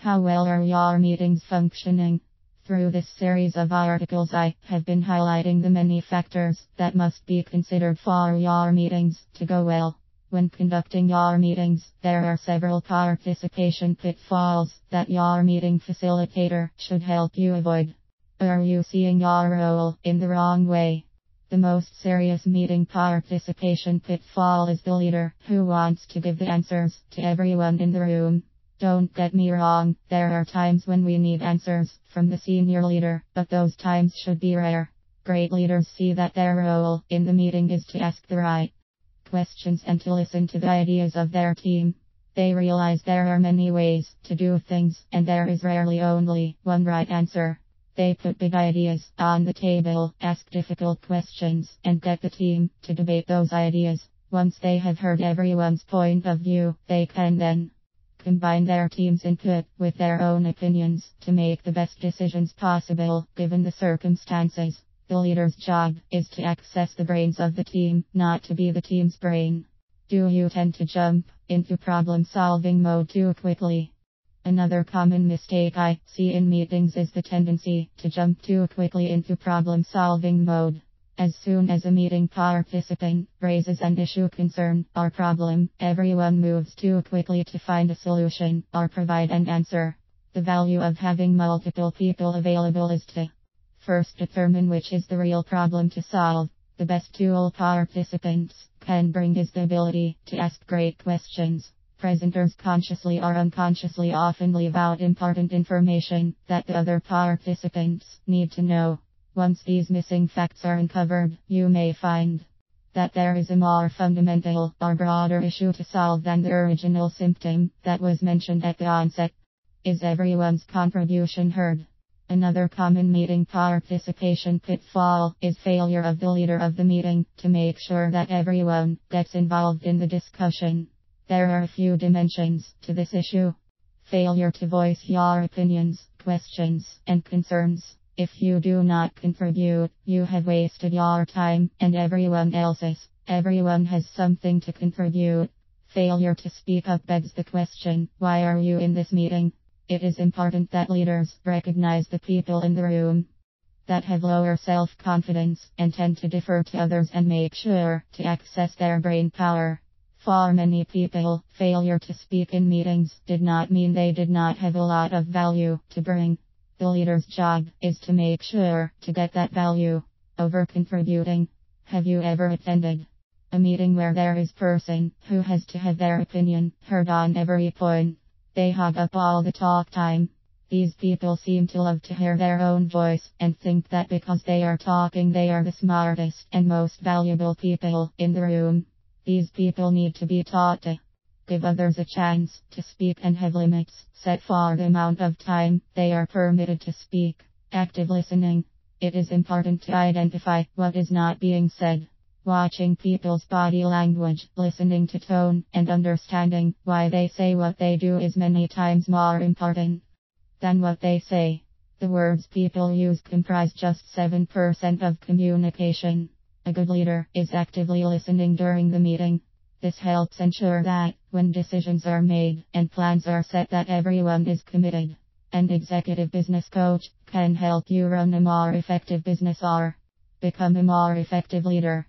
How well are your meetings functioning? Through this series of articles, I have been highlighting the many factors that must be considered for your meetings to go well. When conducting your meetings, there are several participation pitfalls that your meeting facilitator should help you avoid. Are you seeing your role in the wrong way? The most serious meeting participation pitfall is the leader who wants to give the answers to everyone in the room. Don't get me wrong, there are times when we need answers from the senior leader, but those times should be rare. Great leaders see that their role in the meeting is to ask the right questions and to listen to the ideas of their team. They realize there are many ways to do things, and there is rarely only one right answer. They put big ideas on the table, ask difficult questions, and get the team to debate those ideas. Once they have heard everyone's point of view, they can then combine their team's input with their own opinions to make the best decisions possible, given the circumstances. The leader's job is to access the brains of the team, not to be the team's brain. Do you tend to jump into problem-solving mode too quickly? Another common mistake I see in meetings is the tendency to jump too quickly into problem-solving mode. As soon as a meeting participant raises an issue, concern, or problem, everyone moves too quickly to find a solution or provide an answer. The value of having multiple people available is to first determine which is the real problem to solve. The best tool participants can bring is the ability to ask great questions. Presenters consciously or unconsciously often leave out important information that the other participants need to know. Once these missing facts are uncovered, you may find that there is a more fundamental or broader issue to solve than the original symptom that was mentioned at the onset. Is everyone's contribution heard? Another common meeting participation pitfall is failure of the leader of the meeting to make sure that everyone gets involved in the discussion. There are a few dimensions to this issue. Failure to voice your opinions, questions, and concerns. If you do not contribute, you have wasted your time and everyone else's. Everyone has something to contribute. Failure to speak up begs the question, why are you in this meeting? It is important that leaders recognize the people in the room that have lower self-confidence and tend to defer to others and make sure to access their brain power. For many people, failure to speak in meetings did not mean they did not have a lot of value to bring. The leader's job is to make sure to get that value over contributing. Have you ever attended a meeting where there is a person who has to have their opinion heard on every point? They hog up all the talk time. These people seem to love to hear their own voice and think that because they are talking they are the smartest and most valuable people in the room. These people need to be taught to give others a chance to speak and have limits set for the amount of time they are permitted to speak. Active listening. It is important to identify what is not being said. Watching people's body language, listening to tone, and understanding why they say what they do is many times more important than what they say. The words people use comprise just 7% of communication. A good leader is actively listening during the meeting. This helps ensure that, when decisions are made and plans are set, that everyone is committed. An executive business coach can help you run a more effective business or become a more effective leader.